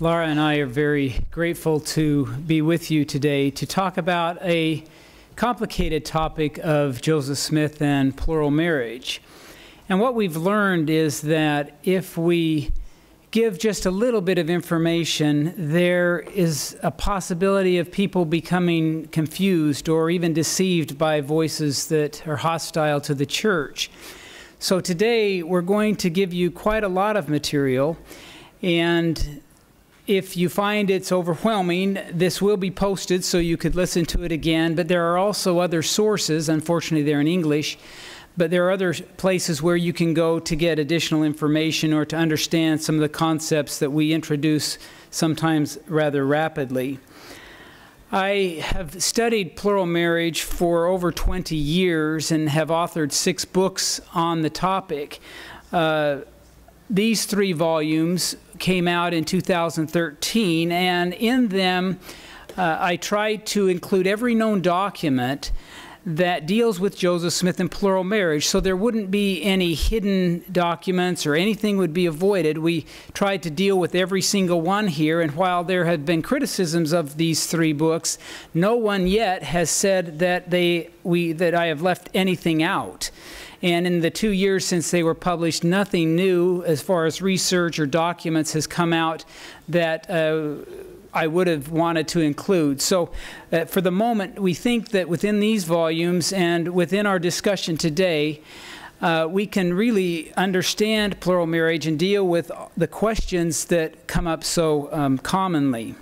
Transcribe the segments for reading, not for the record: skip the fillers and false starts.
Laura and I are very grateful to be with you today to talk about a complicated topic of Joseph Smith and plural marriage. And what we've learned is that if we give just a little bit of information, there is a possibility of people becoming confused or even deceived by voices that are hostile to the church. So today we're going to give you quite a lot of material, and if you find it's overwhelming, this will be posted so you could listen to it again, but there are also other sources. Unfortunately, they're in English, but there are other places where you can go to get additional information or to understand some of the concepts that we introduce sometimes rather rapidly. I have studied plural marriage for over 20 years and have authored 6 books on the topic. These 3 volumes came out in 2013, and in them I tried to include every known document that deals with Joseph Smith and plural marriage, so there wouldn't be any hidden documents or anything would be avoided. We tried to deal with every single one here, and while there have been criticisms of these 3 books, no one yet has said that that I have left anything out. And in the 2 years since they were published, nothing new as far as research or documents has come out that I would have wanted to include. So for the moment, we think that within these volumes and within our discussion today, we can really understand plural marriage and deal with the questions that come up so commonly.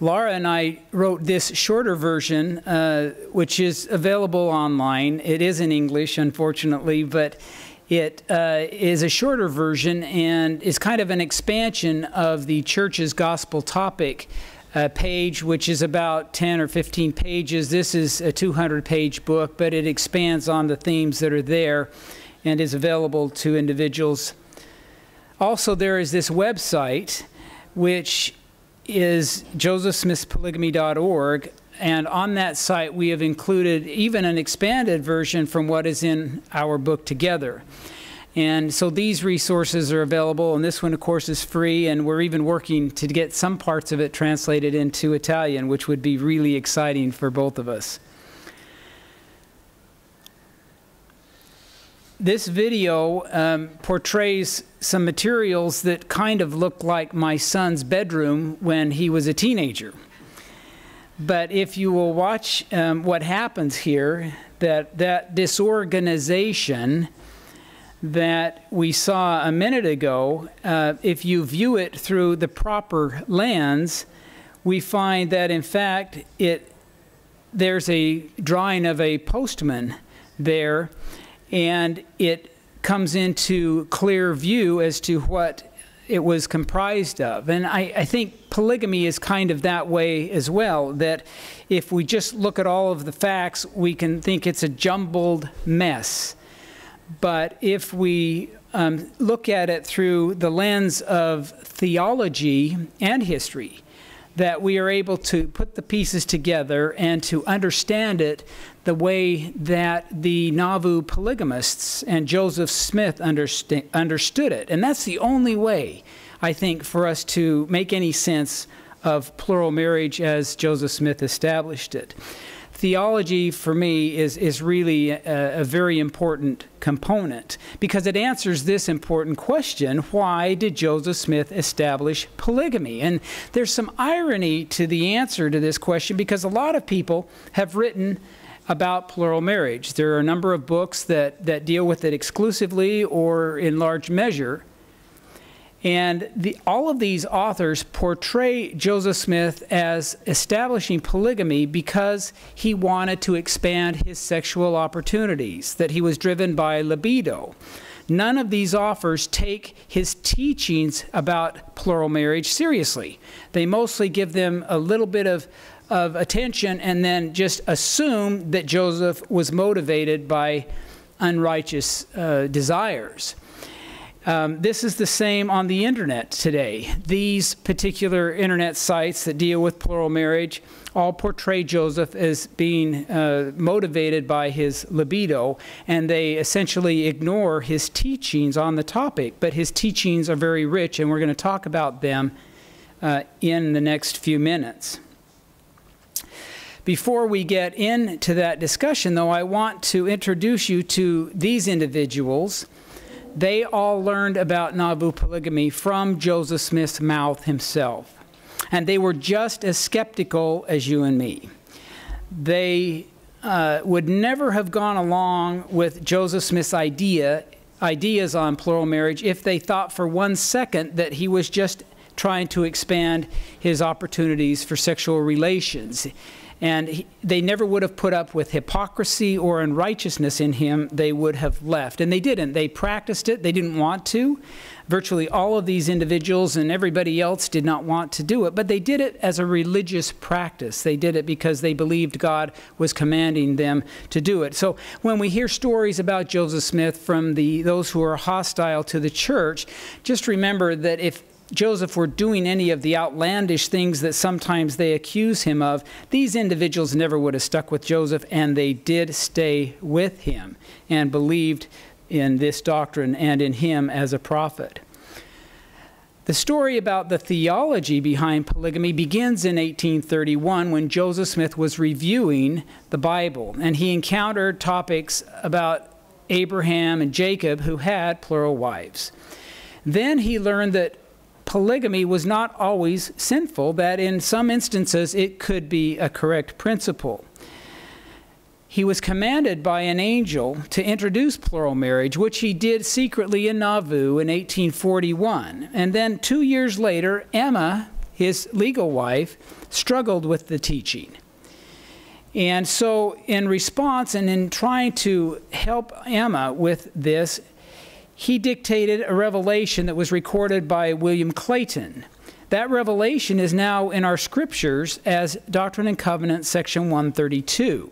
Laura and I wrote this shorter version, which is available online. It is in English, unfortunately, but it is a shorter version and is kind of an expansion of the church's gospel topic page, which is about 10 or 15 pages. This is a 200-page book, but it expands on the themes that are there and is available to individuals. Also, there is this website, which is josephsmithpolygamy.org, and on that site we have included even an expanded version from what is in our book together. And so these resources are available, and this one of course is free, and we're even working to get some parts of it translated into Italian, which would be really exciting for both of us. This video portrays some materials that kind of look like my son's bedroom when he was a teenager. But if you will watch what happens here, that disorganization that we saw a minute ago, if you view it through the proper lens, we find that in fact there's a drawing of a postman there, and it comes into clear view as to what it was comprised of. And I think polygamy is kind of that way as well, that if we just look at all of the facts, we can think it's a jumbled mess. But if we look at it through the lens of theology and history, that we are able to put the pieces together and to understand it the way that the Nauvoo polygamists and Joseph Smith understood it. And that's the only way, I think, for us to make any sense of plural marriage as Joseph Smith established it. Theology, for me, is really a very important component because it answers this important question: why did Joseph Smith establish polygamy? And there's some irony to the answer to this question because a lot of people have written about plural marriage. There are a number of books that deal with it exclusively or in large measure. And all of these authors portray Joseph Smith as establishing polygamy because he wanted to expand his sexual opportunities, that he was driven by libido. None of these authors take his teachings about plural marriage seriously. They mostly give them a little bit of attention and then just assume that Joseph was motivated by unrighteous desires. This is the same on the internet today. These particular internet sites that deal with plural marriage all portray Joseph as being motivated by his libido, and they essentially ignore his teachings on the topic. But his teachings are very rich, and we're going to talk about them in the next few minutes. Before we get into that discussion, though, I want to introduce you to these individuals. They all learned about Nauvoo polygamy from Joseph Smith's mouth himself. And they were just as skeptical as you and me. They would never have gone along with Joseph Smith's ideas on plural marriage if they thought for 1 second that he was just trying to expand his opportunities for sexual relations. And they never would have put up with hypocrisy or unrighteousness in him. They would have left. And they didn't. They practiced it. They didn't want to. Virtually all of these individuals and everybody else did not want to do it. But they did it as a religious practice. They did it because they believed God was commanding them to do it. So when we hear stories about Joseph Smith from those who are hostile to the church, just remember that if Joseph were doing any of the outlandish things that sometimes they accuse him of, these individuals never would have stuck with Joseph, and they did stay with him and believed in this doctrine and in him as a prophet. The story about the theology behind polygamy begins in 1831 when Joseph Smith was reviewing the Bible, and he encountered topics about Abraham and Jacob who had plural wives. Then he learned that polygamy was not always sinful, that in some instances it could be a correct principle. He was commanded by an angel to introduce plural marriage, which he did secretly in Nauvoo in 1841. And then 2 years later, Emma, his legal wife, struggled with the teaching. And so in response and in trying to help Emma with this, he dictated a revelation that was recorded by William Clayton. That revelation is now in our scriptures as Doctrine and Covenants, section 132.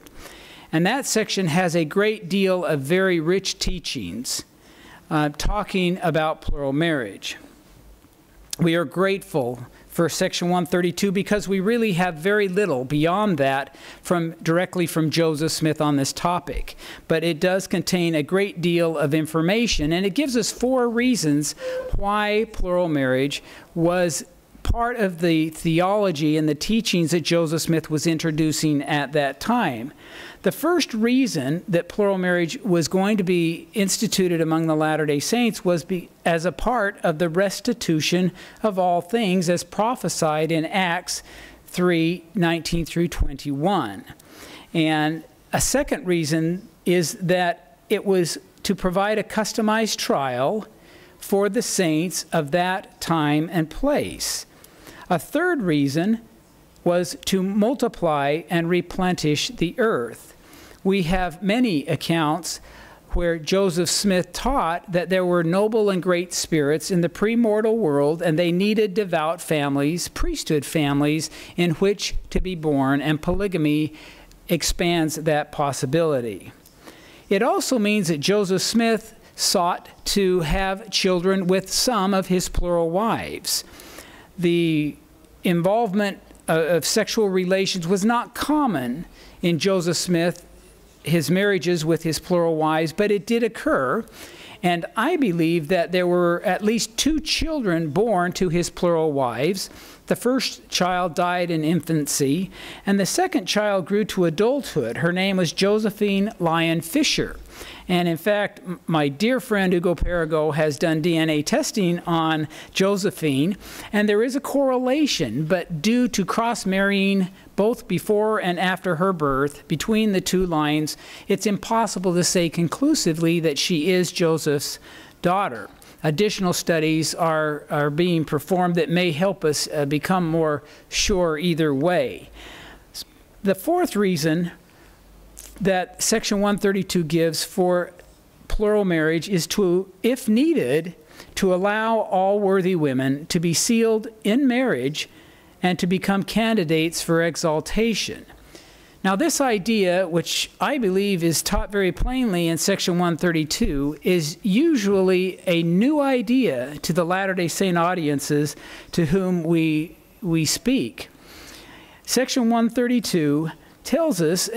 And that section has a great deal of very rich teachings talking about plural marriage. We are grateful for section 132 because we really have very little beyond that directly from Joseph Smith on this topic. But it does contain a great deal of information, and it gives us 4 reasons why plural marriage was part of the theology and the teachings that Joseph Smith was introducing at that time. The first reason that plural marriage was going to be instituted among the Latter-day Saints was as a part of the restitution of all things as prophesied in Acts 3:19 through 21. And a second reason is that it was to provide a customized trial for the saints of that time and place. A third reason was to multiply and replenish the earth. We have many accounts where Joseph Smith taught that there were noble and great spirits in the premortal world, and they needed devout families, priesthood families, in which to be born, and polygamy expands that possibility. It also means that Joseph Smith sought to have children with some of his plural wives. The involvement of sexual relations was not common in Joseph Smith, his marriages with his plural wives, but it did occur. And I believe that there were at least 2 children born to his plural wives. The first child died in infancy, and the second child grew to adulthood. Her name was Josephine Lyon Fisher. And in fact, my dear friend Hugo Perigo has done DNA testing on Josephine, and there is a correlation, but due to cross-marrying both before and after her birth, between the 2 lines, it's impossible to say conclusively that she is Joseph's daughter. Additional studies are being performed that may help us become more sure either way. The fourth reason that section 132 gives for plural marriage is to, if needed, to allow all worthy women to be sealed in marriage and to become candidates for exaltation. Now, this idea, which I believe is taught very plainly in section 132, is usually a new idea to the Latter-day Saint audiences to whom we speak. Section 132 tells us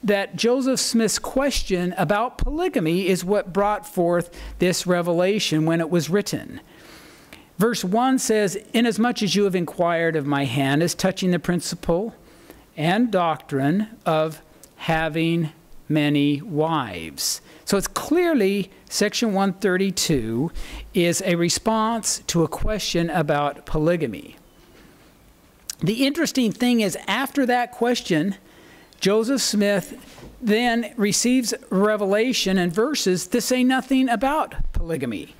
that Joseph Smith's question about polygamy is what brought forth this revelation when it was written. Verse 1 says, "Inasmuch as you have inquired of my hand as touching the principle and doctrine of having many wives." So it's clearly, section 132 is a response to a question about polygamy. The interesting thing is, after that question, Joseph Smith then receives revelation and verses to say nothing about polygamy.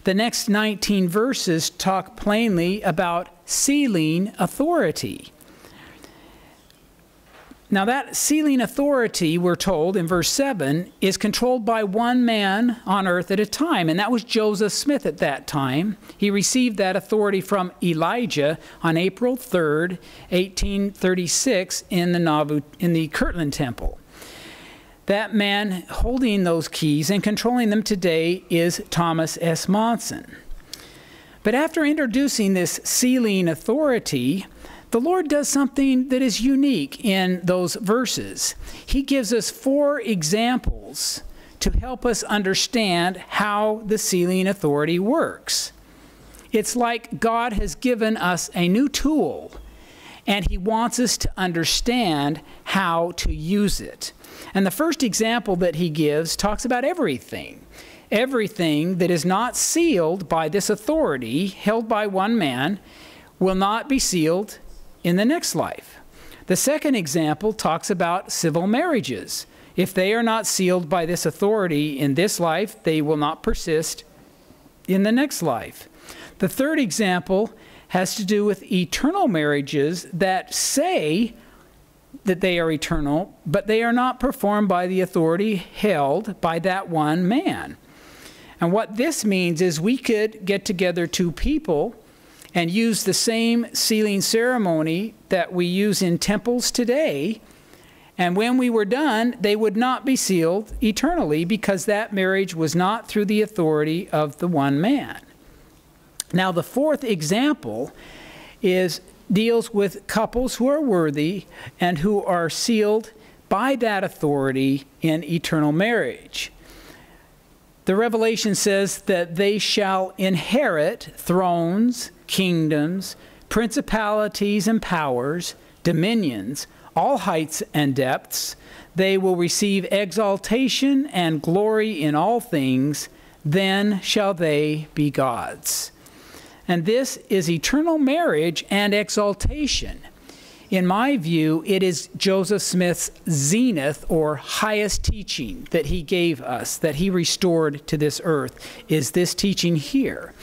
The next 19 verses talk plainly about sealing authority. Now that sealing authority, we're told in verse 7, is controlled by one man on earth at a time, and that was Joseph Smith at that time. He received that authority from Elijah on April 3rd, 1836 in the Kirtland Temple. That man holding those keys and controlling them today is Thomas S. Monson. But after introducing this sealing authority, the Lord does something that is unique in those verses. He gives us 4 examples to help us understand how the sealing authority works. It's like God has given us a new tool, and he wants us to understand how to use it. And the first example that he gives talks about everything. Everything that is not sealed by this authority held by one man will not be sealed in the next life. The second example talks about civil marriages. If they are not sealed by this authority in this life, they will not persist in the next life. The third example has to do with eternal marriages that say that they are eternal, but they are not performed by the authority held by that one man. And what this means is we could get together 2 people and use the same sealing ceremony that we use in temples today, and when we were done, they would not be sealed eternally because that marriage was not through the authority of the one man. Now, the fourth example deals with couples who are worthy and who are sealed by that authority in eternal marriage. The Revelation says that they shall inherit thrones, kingdoms, principalities and powers, dominions, all heights and depths. They will receive exaltation and glory in all things. Then shall they be gods. And this is eternal marriage and exaltation. In my view, it is Joseph Smith's zenith or highest teaching that he gave us, that he restored to this earth, is this teaching here.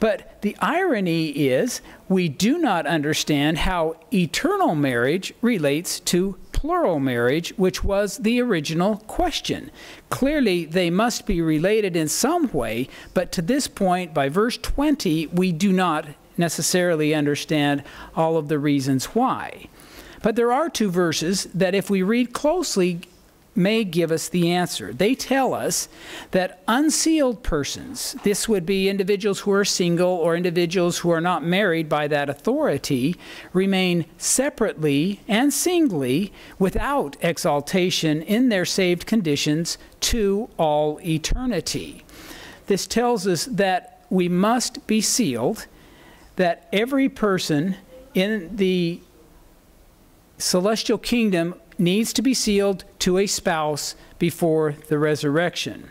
But the irony is we do not understand how eternal marriage relates to plural marriage, which was the original question. Clearly, they must be related in some way, but to this point, by verse 20, we do not necessarily understand all of the reasons why. But there are 2 verses that, if we read closely, may give us the answer. They tell us that unsealed persons, this would be individuals who are single or individuals who are not married by that authority, remain separately and singly without exaltation in their saved conditions to all eternity. This tells us that we must be sealed, that every person in the celestial kingdom needs to be sealed to a spouse before the resurrection.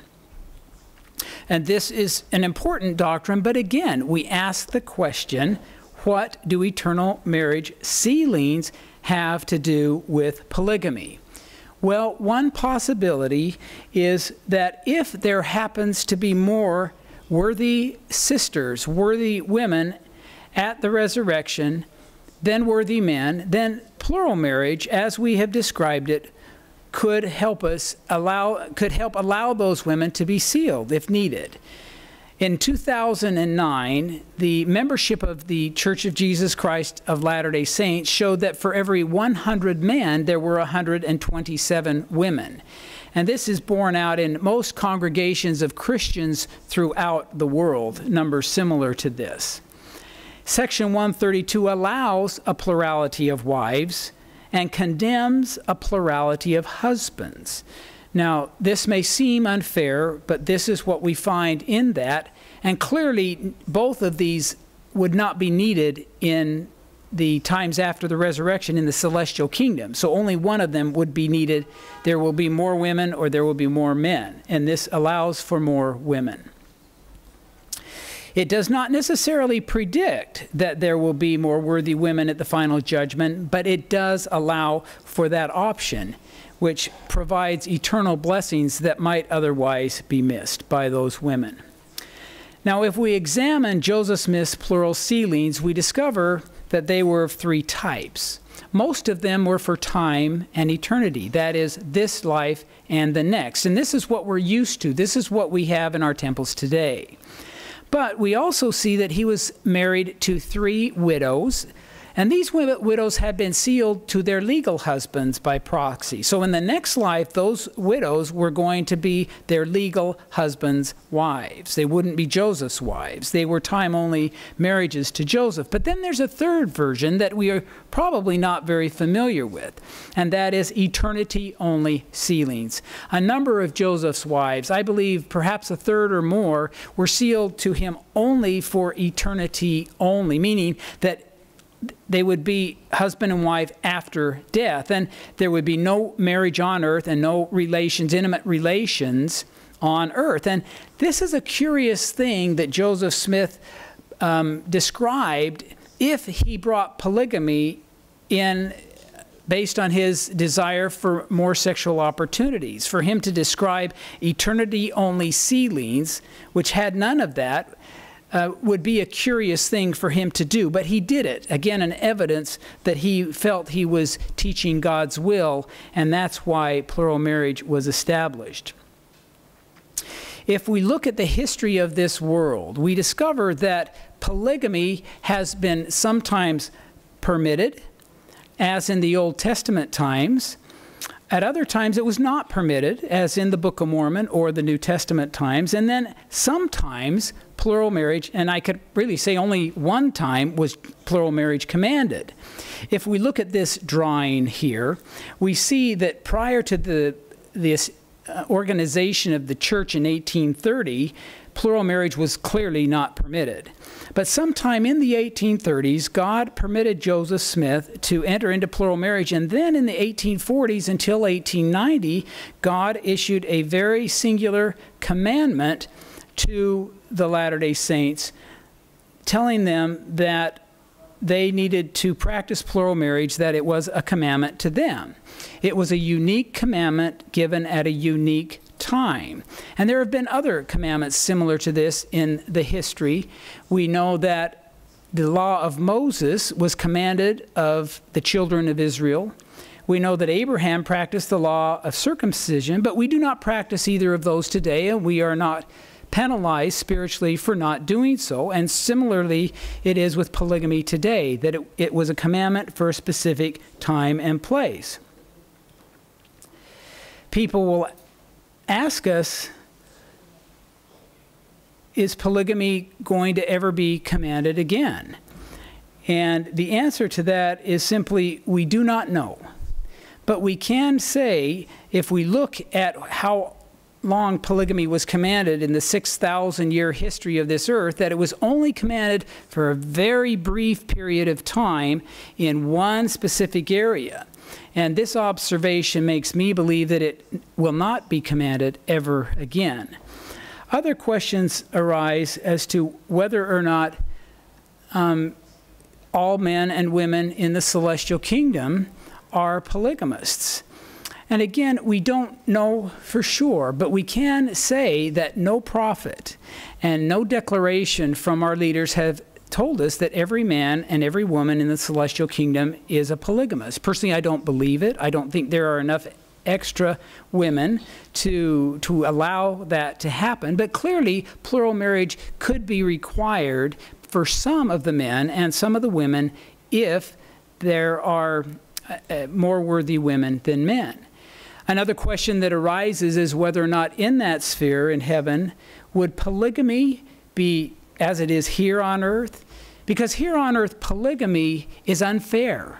And this is an important doctrine, but again, we ask the question, what do eternal marriage sealings have to do with polygamy? Well, one possibility is that if there happens to be more worthy sisters, worthy women at the resurrection than worthy men, then plural marriage, as we have described it, could help allow those women to be sealed if needed. In 2009, the membership of the Church of Jesus Christ of Latter-day Saints showed that for every 100 men, there were 127 women. And this is borne out in most congregations of Christians throughout the world, numbers similar to this. Section 132 allows a plurality of wives and condemns a plurality of husbands. Now, this may seem unfair, but this is what we find in that. And clearly, both of these would not be needed in the times after the resurrection in the celestial kingdom. So only one of them would be needed. There will be more women or there will be more men. And this allows for more women. It does not necessarily predict that there will be more worthy women at the final judgment, but it does allow for that option, which provides eternal blessings that might otherwise be missed by those women. Now, if we examine Joseph Smith's plural sealings, we discover that they were of three types. Most of them were for time and eternity, that is, this life and the next. And this is what we're used to. This is what we have in our temples today. But we also see that he was married to 3 widows, and these widows had been sealed to their legal husbands by proxy. So in the next life, those widows were going to be their legal husbands' wives. They wouldn't be Joseph's wives. They were time-only marriages to Joseph. But then there's a third version that we are probably not very familiar with, and that is eternity-only sealings. A number of Joseph's wives, I believe perhaps a third or more, were sealed to him only for eternity only, meaning that they would be husband and wife after death, and there would be no marriage on earth and no relations, intimate relations on earth. And this is a curious thing that Joseph Smith described if he brought polygamy in based on his desire for more sexual opportunities. For him to describe eternity-only sealings, which had none of that, would be a curious thing for him to do, but he did it. Again, an evidence that he felt he was teaching God's will, and that's why plural marriage was established. If we look at the history of this world, we discover that polygamy has been sometimes permitted, as in the Old Testament times. At other times it was not permitted, as in the Book of Mormon or the New Testament times. And then sometimes plural marriage, and I could really say only one time was plural marriage commanded. If we look at this drawing here, we see that prior to this organization of the church in 1830, plural marriage was clearly not permitted. But sometime in the 1830s, God permitted Joseph Smith to enter into plural marriage. And then in the 1840s until 1890, God issued a very singular commandment to the Latter-day Saints, telling them that they needed to practice plural marriage, that it was a commandment to them. It was a unique commandment given at a unique time. And there have been other commandments similar to this in the history. We know that the law of Moses was commanded of the children of Israel. We know that Abraham practiced the law of circumcision, but we do not practice either of those today, and we are not penalized spiritually for not doing so. And similarly, it is with polygamy today, that it was a commandment for a specific time and place. People will ask us, is polygamy going to ever be commanded again? And the answer to that is simply, we do not know. But we can say, if we look at how long polygamy was commanded in the 6,000-year history of this earth, that it was only commanded for a very brief period of time in one specific area. And this observation makes me believe that it will not be commanded ever again. Other questions arise as to whether or not all men and women in the celestial kingdom are polygamists. And again, we don't know for sure, but we can say that no prophet and no declaration from our leaders have told us that every man and every woman in the celestial kingdom is a polygamist. Personally, I don't believe it. I don't think there are enough extra women to allow that to happen. But clearly, plural marriage could be required for some of the men and some of the women if there are more worthy women than men. Another question that arises is whether or not in that sphere in heaven would polygamy be, as it is here on earth, Because here on earth, polygamy is unfair.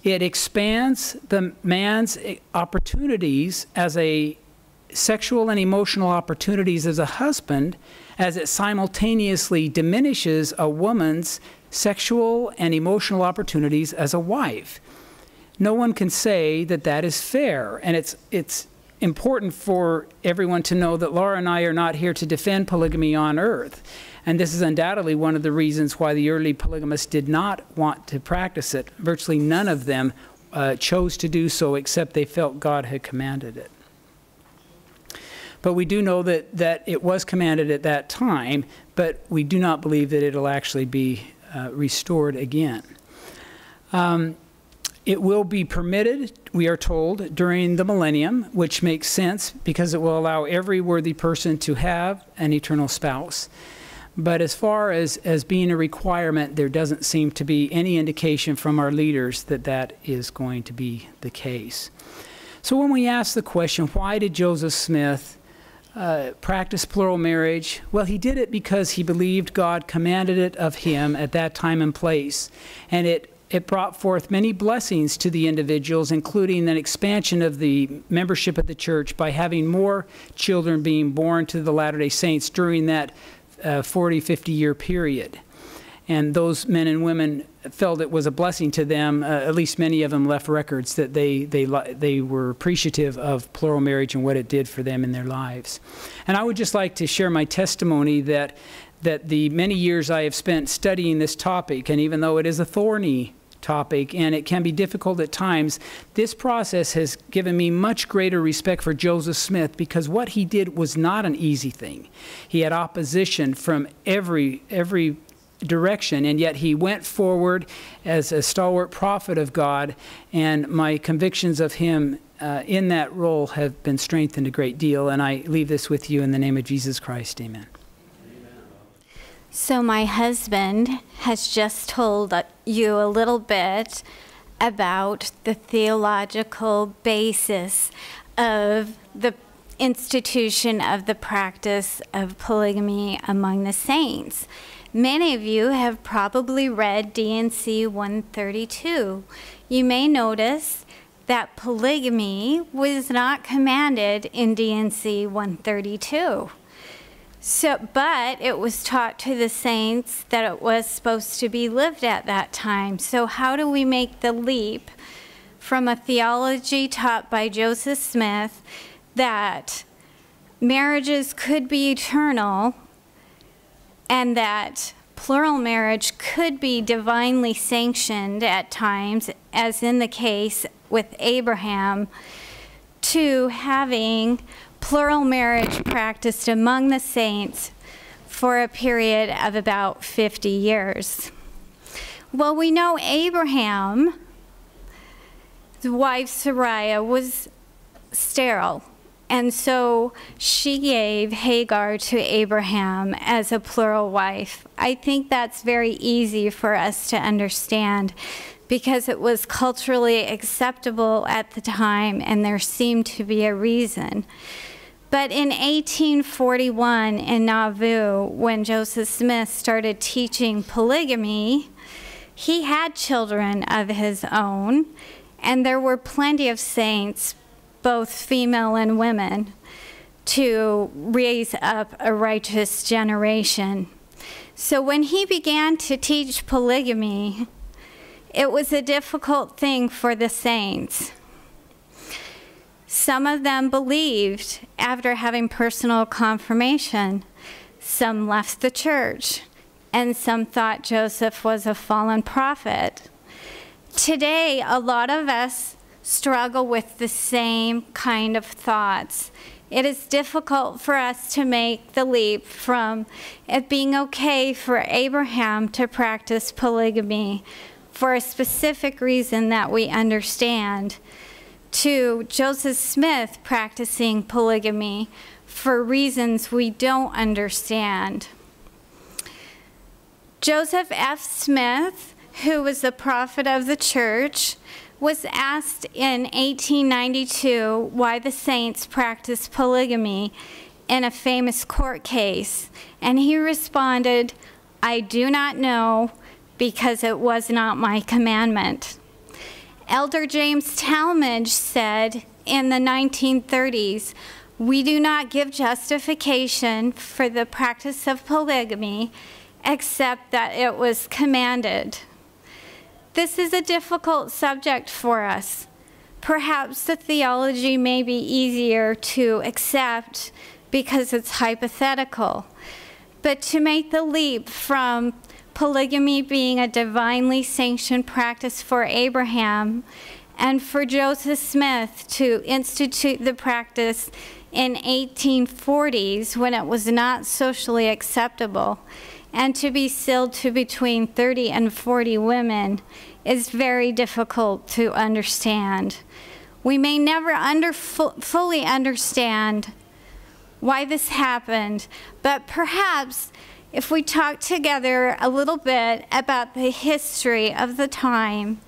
It expands the man's opportunities as a sexual and emotional opportunities as a husband, as it simultaneously diminishes a woman's sexual and emotional opportunities as a wife. No one can say that that is fair, and it's important for everyone to know that Laura and I are not here to defend polygamy on earth. And this is undoubtedly one of the reasons why the early polygamists did not want to practice it. Virtually none of them chose to do so, except they felt God had commanded it. But we do know that it was commanded at that time, but we do not believe that it'll actually be restored again. It will be permitted, we are told, during the millennium, which makes sense because it will allow every worthy person to have an eternal spouse. But as far as being a requirement, there doesn't seem to be any indication from our leaders that that is going to be the case. So when we ask the question, why did Joseph Smith practice plural marriage? Well, he did it because he believed God commanded it of him at that time and place. And it brought forth many blessings to the individuals, including an expansion of the membership of the church by having more children being born to the Latter-day Saints during that 40, 50-year period. And those men and women felt it was a blessing to them. At least many of them left records that they were appreciative of plural marriage and what it did for them in their lives. And I would just like to share my testimony that the many years I have spent studying this topic, and even though it is a thorny topic and it can be difficult at times, this process has given me much greater respect for Joseph Smith, because what he did was not an easy thing. He had opposition from every direction, and yet he went forward as a stalwart prophet of God, and my convictions of him in that role have been strengthened a great deal, and I leave this with you in the name of Jesus Christ. Amen. So my husband has just told you a little bit about the theological basis of the institution of the practice of polygamy among the saints. Many of you have probably read D&C 132. You may notice that polygamy was not commanded in D&C 132. But it was taught to the saints that it was supposed to be lived at that time. So how do we make the leap from a theology taught by Joseph Smith that marriages could be eternal and that plural marriage could be divinely sanctioned at times, as in the case with Abraham, to having plural marriage practiced among the saints for a period of about 50 years? Well, we know Abraham, the wife Sarai, was sterile, and so she gave Hagar to Abraham as a plural wife. I think that's very easy for us to understand because it was culturally acceptable at the time, and there seemed to be a reason. But in 1841 in Nauvoo, when Joseph Smith started teaching polygamy, he had children of his own, and there were plenty of saints, both female and women, to raise up a righteous generation. So when he began to teach polygamy, it was a difficult thing for the saints. Some of them believed after having personal confirmation. Some left the church, and some thought Joseph was a fallen prophet. Today, a lot of us struggle with the same kind of thoughts. It is difficult for us to make the leap from it being okay for Abraham to practice polygamy for a specific reason that we understand, to Joseph Smith practicing polygamy for reasons we don't understand. Joseph F. Smith, who was the prophet of the church, was asked in 1892 why the saints practiced polygamy in a famous court case, and he responded, I do not know, because it was not my commandment. Elder James Talmage said in the 1930s, we do not give justification for the practice of polygamy except that it was commanded. This is a difficult subject for us. Perhaps the theology may be easier to accept because it's hypothetical. But to make the leap from polygamy being a divinely sanctioned practice for Abraham and for Joseph Smith to institute the practice in 1840s when it was not socially acceptable, and to be sealed to between 30 and 40 women is very difficult to understand. We may never fully understand why this happened, but perhaps if we talk together a little bit about the history of the time,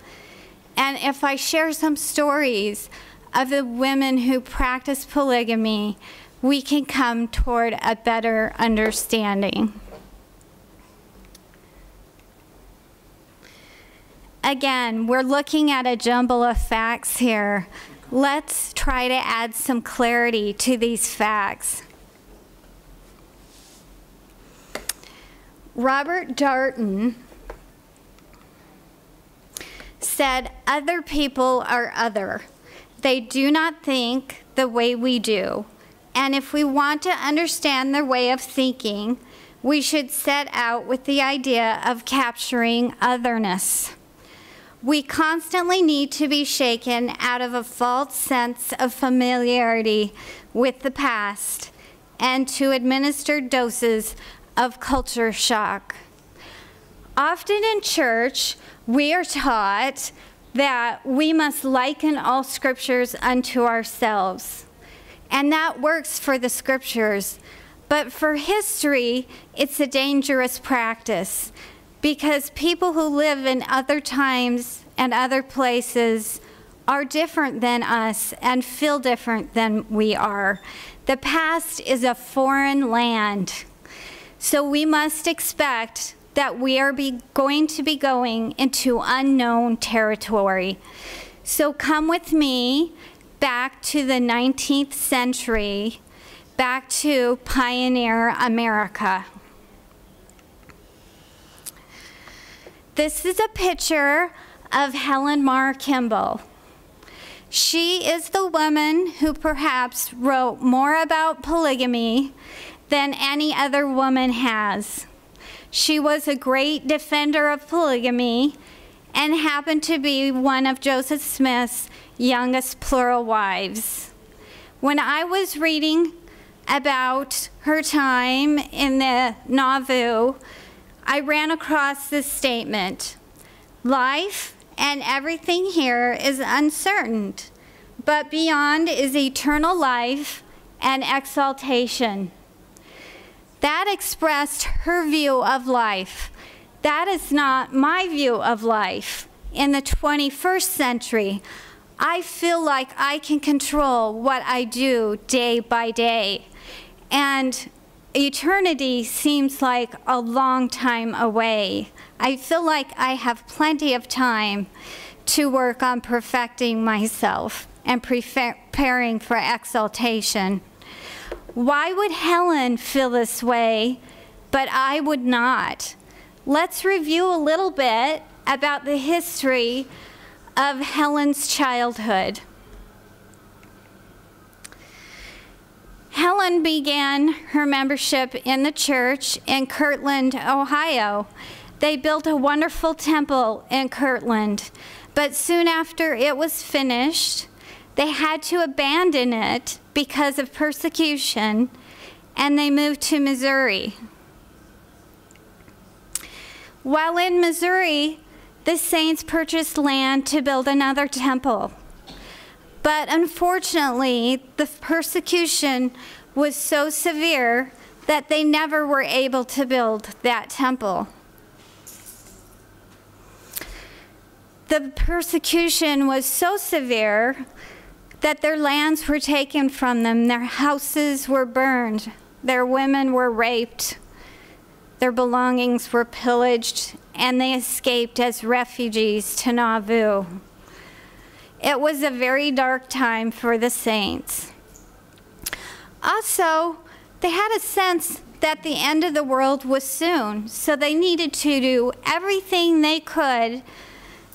and if I share some stories of the women who practice polygamy, we can come toward a better understanding. Again, we're looking at a jumble of facts here. Let's try to add some clarity to these facts. Robert Darnton said, "Other people are other. They do not think the way we do. And if we want to understand their way of thinking, we should set out with the idea of capturing otherness. We constantly need to be shaken out of a false sense of familiarity with the past and to administer doses of culture shock. Often in church, we are taught that we must liken all scriptures unto ourselves. And that works for the scriptures. But for history, it's a dangerous practice, because people who live in other times and other places are different than us and feel different than we are. The past is a foreign land. So we must expect that we are going to be going into unknown territory. So come with me back to the 19th century, back to pioneer America. This is a picture of Helen Maher Kimball. She is the woman who perhaps wrote more about polygamy than any other woman has. She was a great defender of polygamy and happened to be one of Joseph Smith's youngest plural wives. When I was reading about her time in the Nauvoo, I ran across this statement: "Life and everything here is uncertain, but beyond is eternal life and exaltation." That expressed her view of life. That is not my view of life. In the 21st century, I feel like I can control what I do day by day. And eternity seems like a long time away. I feel like I have plenty of time to work on perfecting myself and preparing for exaltation. Why would Helen feel this way, but I would not? Let's review a little bit about the history of Helen's childhood. Helen began her membership in the church in Kirtland, Ohio. They built a wonderful temple in Kirtland, but soon after it was finished, they had to abandon it because of persecution, and they moved to Missouri. While in Missouri, the saints purchased land to build another temple. But unfortunately, the persecution was so severe that they never were able to build that temple. The persecution was so severe that their lands were taken from them, their houses were burned, their women were raped. their belongings were pillaged, and they escaped as refugees to Nauvoo. It was a very dark time for the saints. Also, they had a sense that the end of the world was soon, so they needed to do everything they could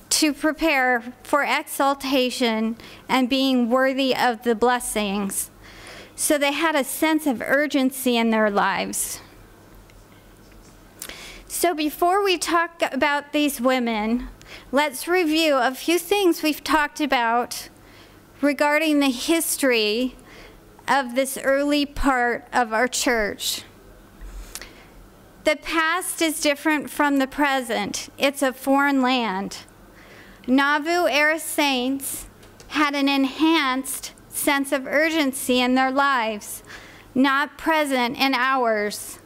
to prepare for exaltation and being worthy of the blessings. So they had a sense of urgency in their lives. So before we talk about these women, let's review a few things we've talked about regarding the history of this early part of our church. The past is different from the present. It's a foreign land. Nauvoo era saints had an enhanced sense of urgency in their lives, not present in ours.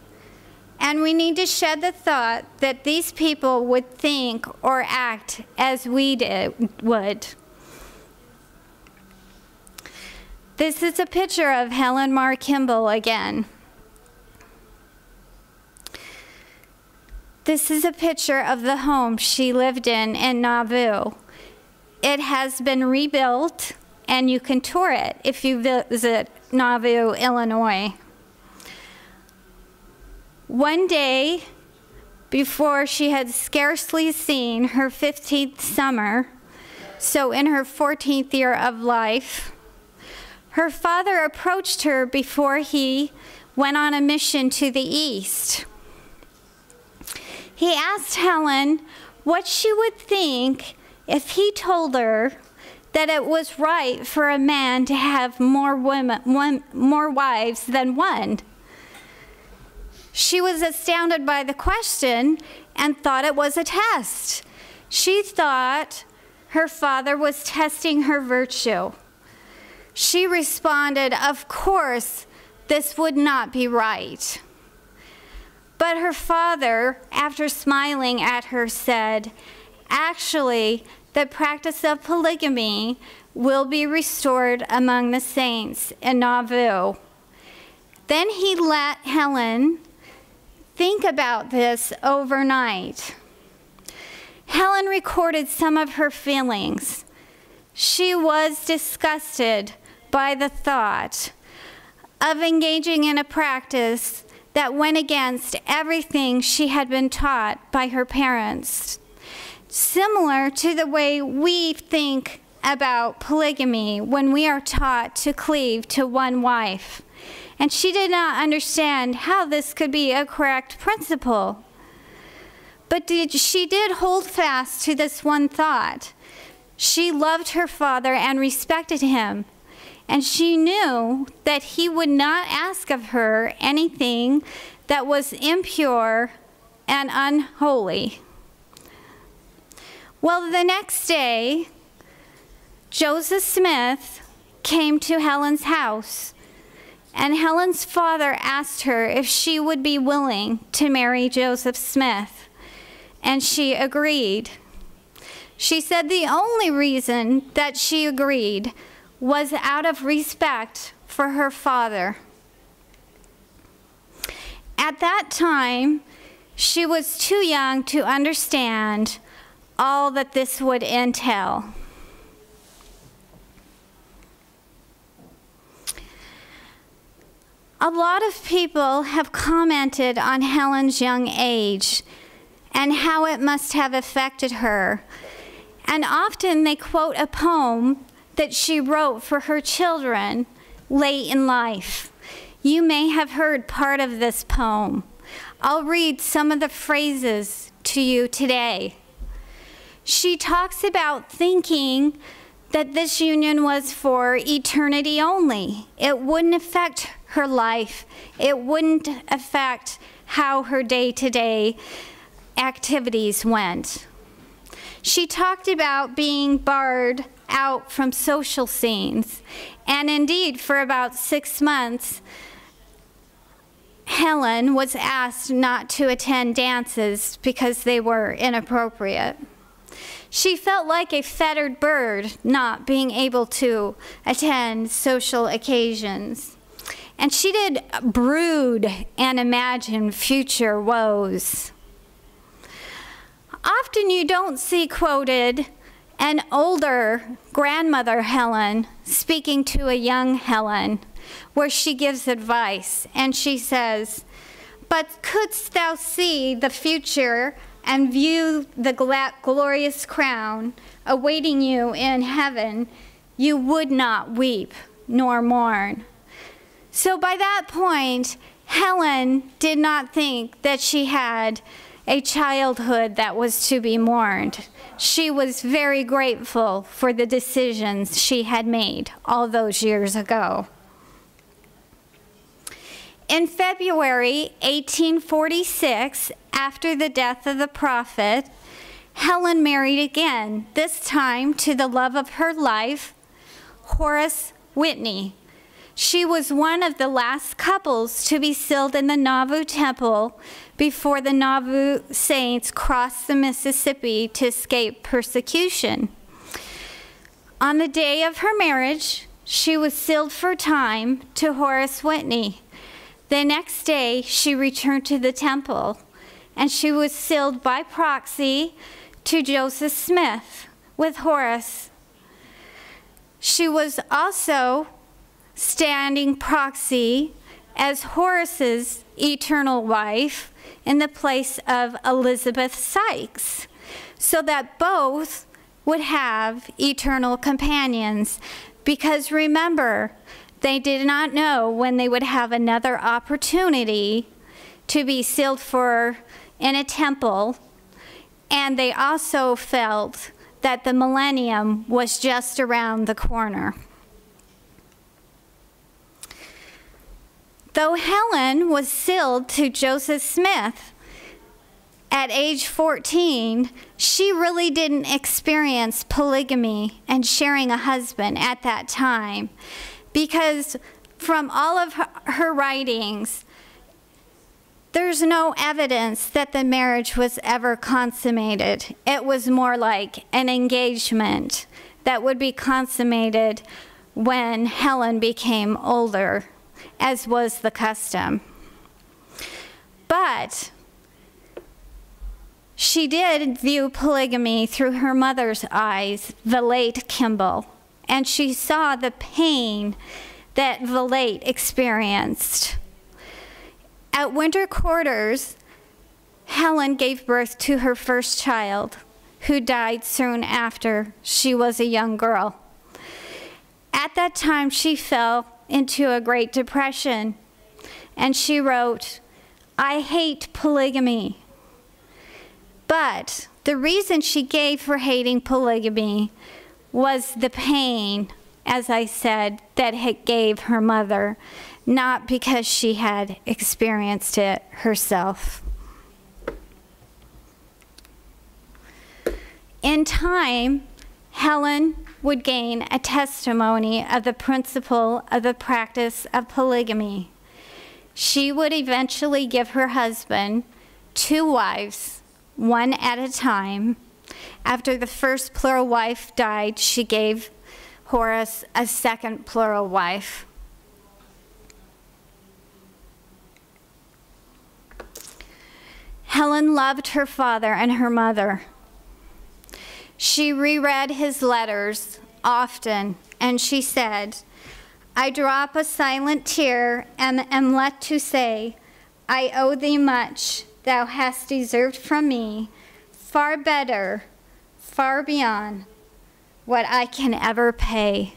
And we need to shed the thought that these people would think or act as we would. This is a picture of Helen Maher Kimball again. This is a picture of the home she lived in Nauvoo. It has been rebuilt, and you can tour it if you visit Nauvoo, Illinois. One day, before she had scarcely seen her 15th summer, so in her 14th year of life, her father approached her before he went on a mission to the east. He asked Helen what she would think if he told her that it was right for a man to have more wives than one. She was astounded by the question and thought it was a test. She thought her father was testing her virtue. She responded, "Of course, this would not be right." But her father, after smiling at her, said, "Actually, the practice of polygamy will be restored among the saints in Nauvoo." Then he let Helen think about this overnight. Helen recorded some of her feelings. She was disgusted by the thought of engaging in a practice that went against everything she had been taught by her parents, similar to the way we think about polygamy when we are taught to cleave to one wife. And she did not understand how this could be a correct principle. But she did hold fast to this one thought. She loved her father and respected him, and she knew that he would not ask of her anything that was impure and unholy. Well, the next day, Joseph Smith came to Helen's house, and Helen's father asked her if she would be willing to marry Joseph Smith, and she agreed. She said the only reason that she agreed was out of respect for her father. At that time, she was too young to understand all that this would entail. A lot of people have commented on Helen's young age and how it must have affected her. And often they quote a poem that she wrote for her children late in life. You may have heard part of this poem. I'll read some of the phrases to you today. She talks about thinking that this union was for eternity only. It wouldn't affect her life. It wouldn't affect how her day-to-day activities went. She talked about being barred out from social scenes. And indeed, for about 6 months, Helen was asked not to attend dances because they were inappropriate. She felt like a fettered bird not being able to attend social occasions. and she did brood and imagine future woes. Often you don't see quoted an older grandmother Helen speaking to a young Helen, where she gives advice, and she says, "But couldst thou see the future and view the glorious crown awaiting you in heaven, you would not weep nor mourn." So by that point, Helen did not think that she had a childhood that was to be mourned. She was very grateful for the decisions she had made all those years ago. In February 1846, after the death of the prophet, Helen married again, this time to the love of her life, Horace Whitney. She was one of the last couples to be sealed in the Nauvoo Temple before the Nauvoo saints crossed the Mississippi to escape persecution. On the day of her marriage, she was sealed for time to Horace Whitney. The next day, she returned to the temple, and she was sealed by proxy to Joseph Smith with Horace. She was also standing proxy as Horace's eternal wife in the place of Elizabeth Sykes, so that both would have eternal companions. Because remember, they did not know when they would have another opportunity to be sealed for in a temple, and they also felt that the millennium was just around the corner. Though Helen was sealed to Joseph Smith at age 14, she really didn't experience polygamy and sharing a husband at that time, because from all of her writings, there's no evidence that the marriage was ever consummated. It was more like an engagement that would be consummated when Helen became older, as was the custom. But she did view polygamy through her mother's eyes, the late Kimball, and she saw the pain that the late experienced. At winter quarters, Helen gave birth to her first child, who died soon after she was a young girl. At that time, she fell into a great depression, and she wrote, "I hate polygamy." But the reason she gave for hating polygamy was the pain, as I said, that it gave her mother, not because she had experienced it herself. In time, Helen would gain a testimony of the principle of the practice of polygamy. She would eventually give her husband 2 wives, one at a time. After the first plural wife died, she gave Horace a second plural wife. Helen loved her father and her mother. She reread his letters often, and she said, "I drop a silent tear and am led to say, I owe thee much thou hast deserved from me, far better, far beyond what I can ever pay."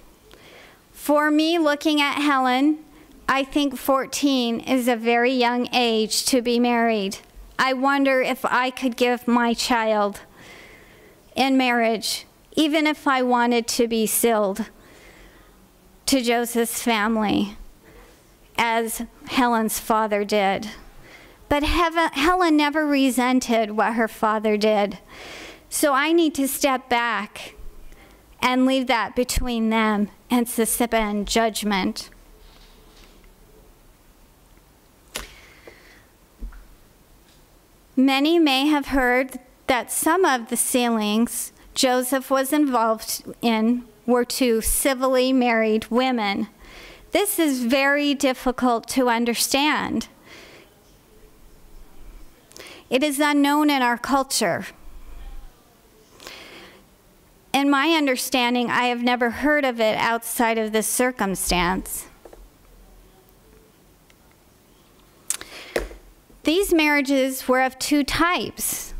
For me, looking at Helen, I think 14 is a very young age to be married. I wonder if I could give my child in marriage, even if I wanted to be sealed to Joseph's family, as Helen's father did. But Helen never resented what her father did. So I need to step back and leave that between them and suspend judgment. Many may have heard that some of the sealings Joseph was involved in were to civilly married women. This is very difficult to understand. It is unknown in our culture. In my understanding, I have never heard of it outside of this circumstance. These marriages were of two types.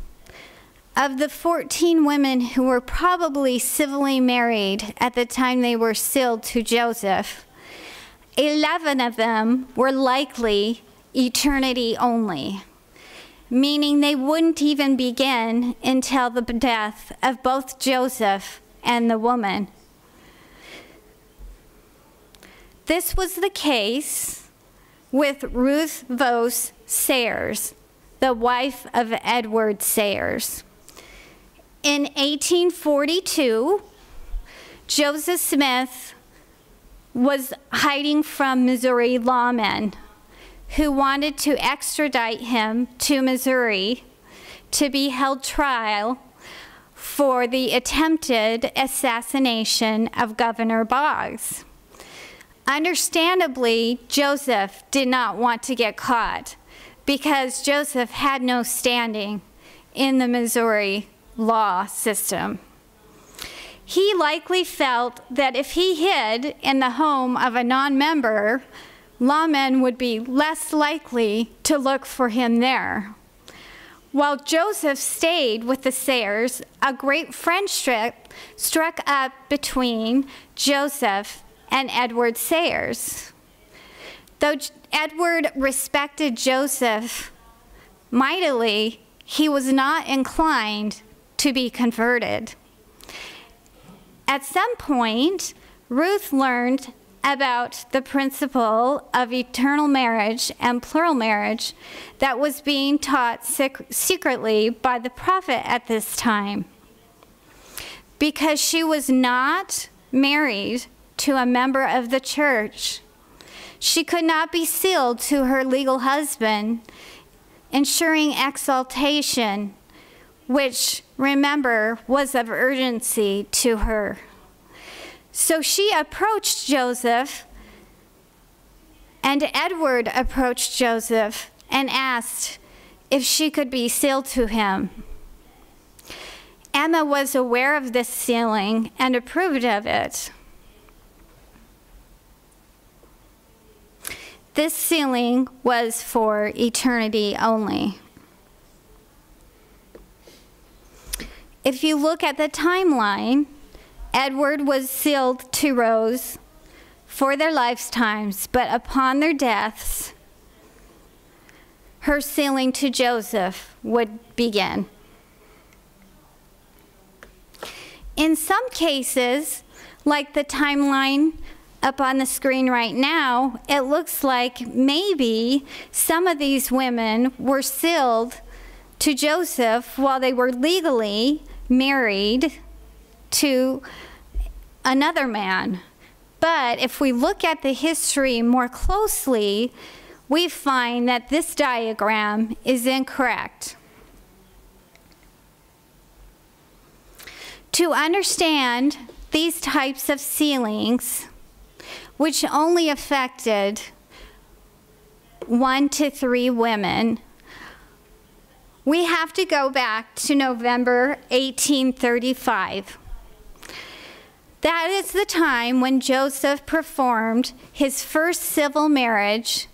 Of the 14 women who were probably civilly married at the time they were sealed to Joseph, 11 of them were likely eternity only, meaning they wouldn't even begin until the death of both Joseph and the woman. This was the case with Ruth Vos Sayers, the wife of Edward Sayers. In 1842, Joseph Smith was hiding from Missouri lawmen who wanted to extradite him to Missouri to be held trial for the attempted assassination of Governor Boggs. Understandably, Joseph did not want to get caught because Joseph had no standing in the Missouri law system. He likely felt that if he hid in the home of a non-member, lawmen would be less likely to look for him there. While Joseph stayed with the Sayers, a great friendship struck up between Joseph and Edward Sayers. Though Edward respected Joseph mightily, he was not inclined to be converted. At some point, Ruth learned about the principle of eternal marriage and plural marriage that was being taught secretly by the prophet at this time. Because she was not married to a member of the church, she could not be sealed to her legal husband, ensuring exaltation, which, remember, was of urgency to her. So she approached Joseph, and Edward approached Joseph and asked if she could be sealed to him. Emma was aware of this sealing and approved of it. This sealing was for eternity only. If you look at the timeline, Edward was sealed to Rose for their lifetimes, but upon their deaths, her sealing to Joseph would begin. In some cases, like the timeline up on the screen right now, it looks like maybe some of these women were sealed to Joseph while they were legally married to another man. But if we look at the history more closely, we find that this diagram is incorrect. To understand these types of sealings, which only affected 1 to 3 women, we have to go back to November 1835. That is the time when Joseph performed his first civil marriage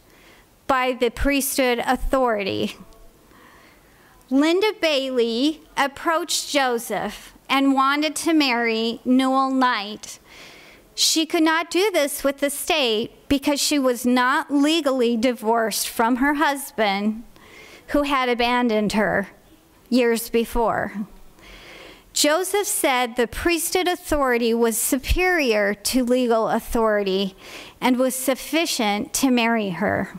by the priesthood authority. Linda Bailey approached Joseph and wanted to marry Newell Knight. She could not do this with the state because she was not legally divorced from her husband, who had abandoned her years before. Joseph said the priesthood authority was superior to legal authority and was sufficient to marry her.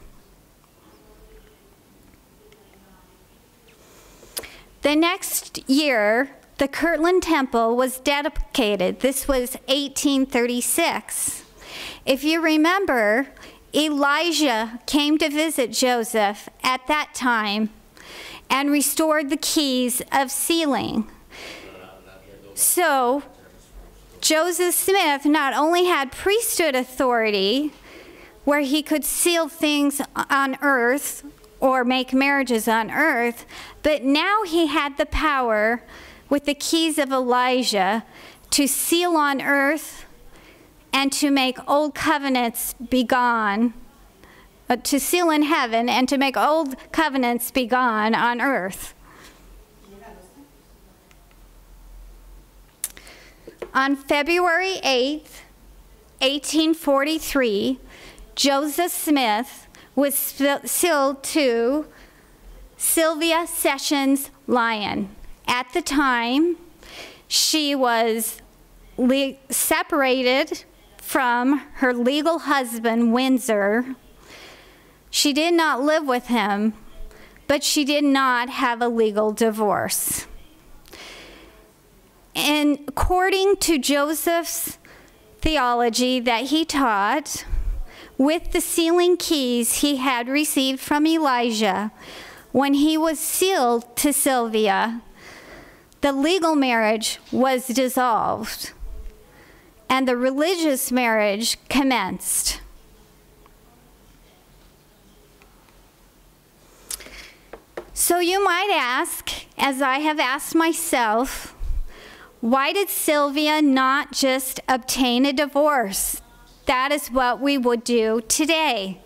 The next year, the Kirtland Temple was dedicated. This was 1836. If you remember, Elijah came to visit Joseph at that time and restored the keys of sealing. So Joseph Smith not only had priesthood authority, where he could seal things on earth or make marriages on earth, but now he had the power with the keys of Elijah to seal on earth and to make old covenants be gone, to seal in heaven and to make old covenants be gone on earth. On February 8th, 1843, Joseph Smith was sealed to Sylvia Sessions Lyon. At the time, she was separated from her legal husband, Windsor. She did not live with him, but she did not have a legal divorce. And according to Joseph's theology that he taught, with the sealing keys he had received from Elijah, when he was sealed to Sylvia, the legal marriage was dissolved and the religious marriage commenced. So you might ask, as I have asked myself, why did Sylvia not just obtain a divorce? That is what we would do today.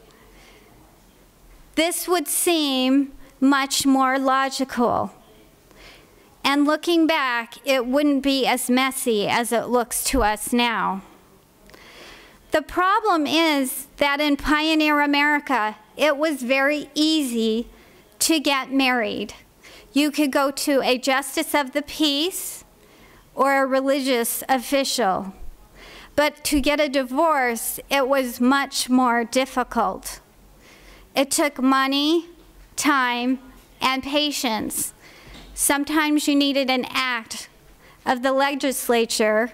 This would seem much more logical. And looking back, it wouldn't be as messy as it looks to us now. The problem is that in pioneer America, it was very easy to get married. You could go to a justice of the peace or a religious official. But to get a divorce, it was much more difficult. It took money, time, and patience. Sometimes you needed an act of the legislature,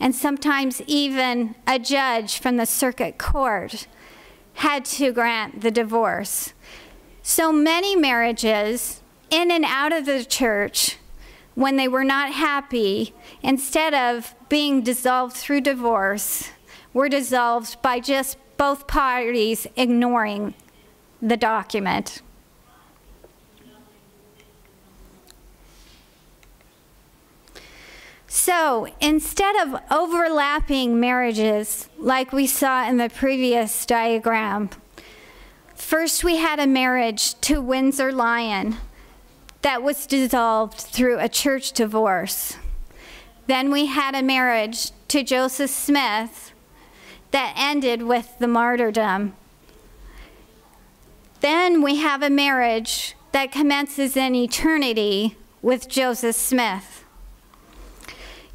and sometimes even a judge from the circuit court had to grant the divorce. So many marriages in and out of the church, when they were not happy, instead of being dissolved through divorce, were dissolved by just both parties ignoring the document. So instead of overlapping marriages like we saw in the previous diagram, first we had a marriage to Windsor Lyon that was dissolved through a church divorce. Then we had a marriage to Joseph Smith that ended with the martyrdom. Then we have a marriage that commences in eternity with Joseph Smith.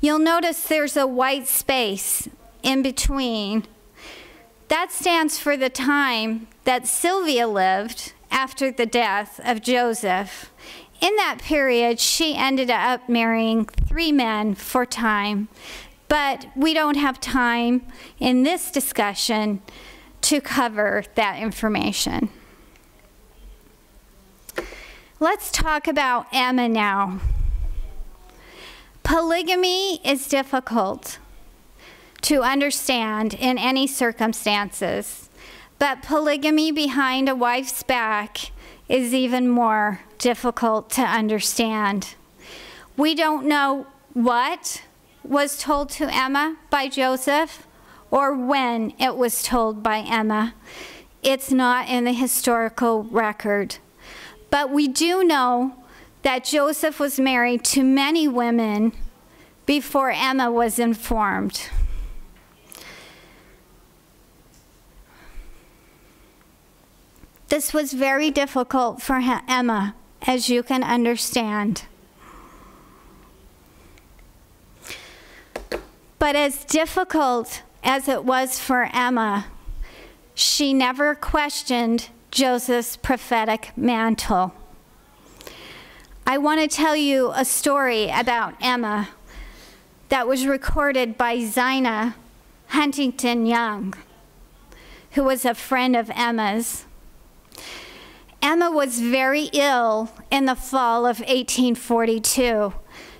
You'll notice there's a white space in between. That stands for the time that Sylvia lived after the death of Joseph. In that period, she ended up marrying 3 men for time, but we don't have time in this discussion to cover that information. Let's talk about Emma now. Polygamy is difficult to understand in any circumstances, but polygamy behind a wife's back is even more difficult to understand. We don't know what was told to Emma by Joseph or when it was told by Emma. It's not in the historical record. But we do know that Joseph was married to many women before Emma was informed. This was very difficult for Emma, as you can understand. But as difficult as it was for Emma, she never questioned Joseph's prophetic mantle. I want to tell you a story about Emma that was recorded by Zina Huntington Young, who was a friend of Emma's. Emma was very ill in the fall of 1842,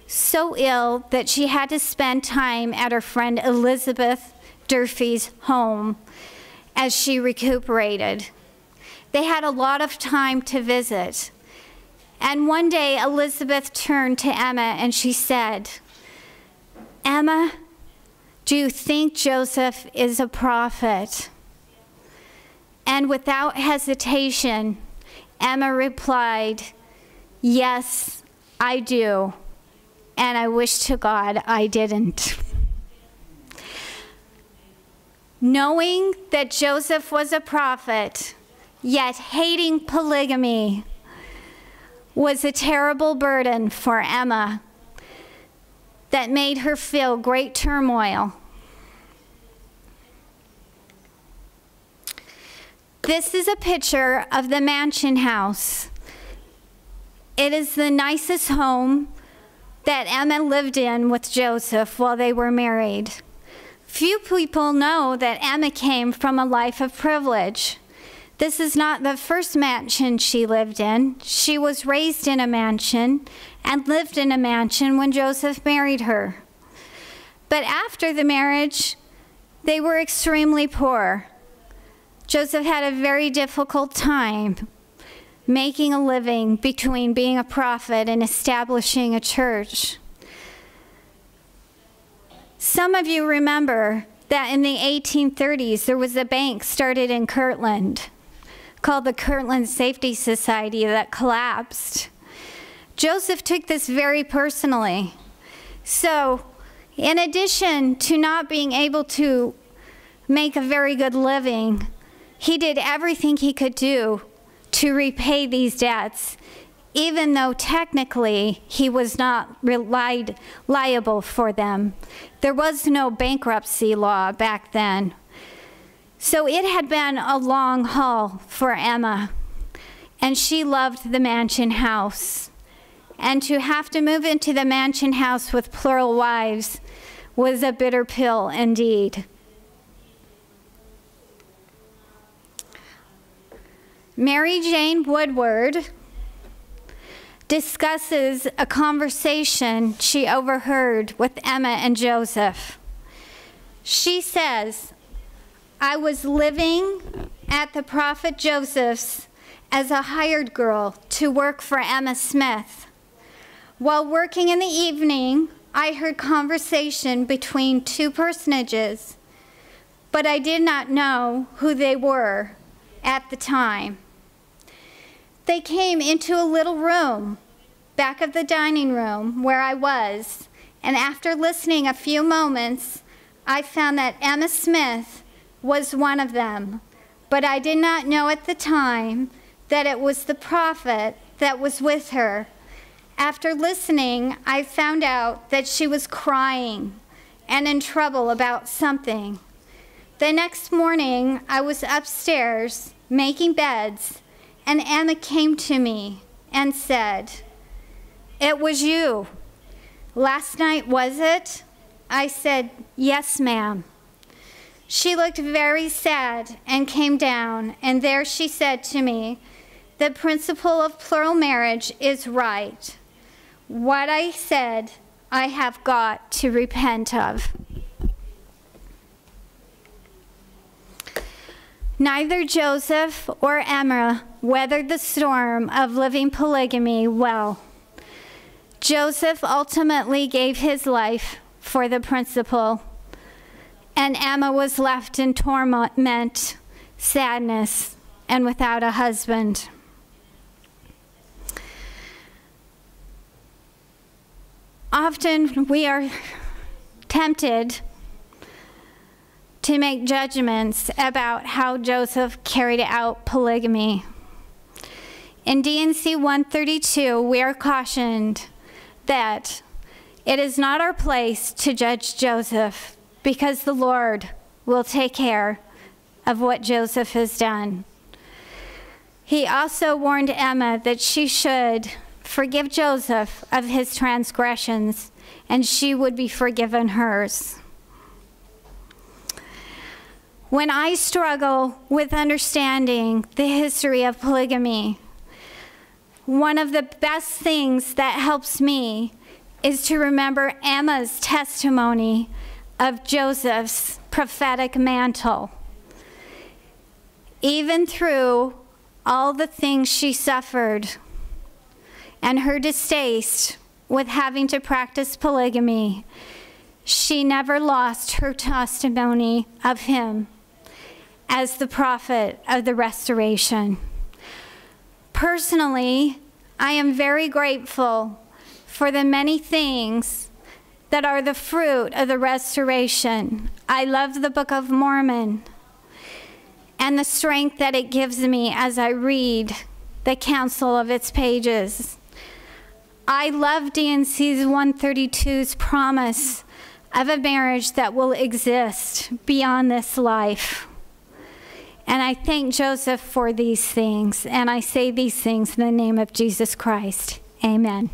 so ill that she had to spend time at her friend Elizabeth Durfee's home. as she recuperated. They had a lot of time to visit. And one day, Elizabeth turned to Emma and she said, "Emma, do you think Joseph is a prophet?" And without hesitation, Emma replied, "Yes, I do. And I wish to God I didn't." Knowing that Joseph was a prophet, yet hating polygamy, was a terrible burden for Emma that made her feel great turmoil. This is a picture of the mansion house. It is the nicest home that Emma lived in with Joseph while they were married. Few people know that Emma came from a life of privilege. This is not the first mansion she lived in. She was raised in a mansion and lived in a mansion when Joseph married her. But after the marriage, they were extremely poor. Joseph had a very difficult time making a living between being a prophet and establishing a church. Some of you remember that in the 1830s, there was a bank started in Kirtland called the Kirtland Safety Society that collapsed. Joseph took this very personally. So, in addition to not being able to make a very good living, he did everything he could do to repay these debts, even though technically he was not liable for them. There was no bankruptcy law back then. So it had been a long haul for Emma, and she loved the mansion house. And to have to move into the mansion house with plural wives was a bitter pill indeed. Mary Jane Woodward discusses a conversation she overheard with Emma and Joseph. She says, "I was living at the prophet Joseph's as a hired girl to work for Emma Smith. While working in the evening, I heard conversation between two personages, but I did not know who they were at the time. They came into a little room, back of the dining room where I was, and after listening a few moments, I found that Emma Smith was one of them, but I did not know at the time that it was the prophet that was with her. After listening, I found out that she was crying and in trouble about something. The next morning, I was upstairs making beds, and Emma came to me and said, 'It was you. Last night, was it?' I said, 'Yes, ma'am.' She looked very sad and came down, and there she said to me, 'The principle of plural marriage is right. What I said, I have got to repent of.'" Neither Joseph or Emma weathered the storm of living polygamy well. Joseph ultimately gave his life for the principle, and Emma was left in torment, sadness, and without a husband. Often we are tempted to make judgments about how Joseph carried out polygamy. In D&C 132, we are cautioned that it is not our place to judge Joseph because the Lord will take care of what Joseph has done. He also warned Emma that she should forgive Joseph of his transgressions, and she would be forgiven hers. When I struggle with understanding the history of polygamy, one of the best things that helps me is to remember Emma's testimony of Joseph's prophetic mantle. even through all the things she suffered and her distaste with having to practice polygamy, she never lost her testimony of him as the prophet of the restoration. Personally, I am very grateful for the many things that are the fruit of the restoration. I love the Book of Mormon and the strength that it gives me as I read the counsel of its pages. I love D&C's 132's promise of a marriage that will exist beyond this life. And I thank Joseph for these things, and I say these things in the name of Jesus Christ. Amen.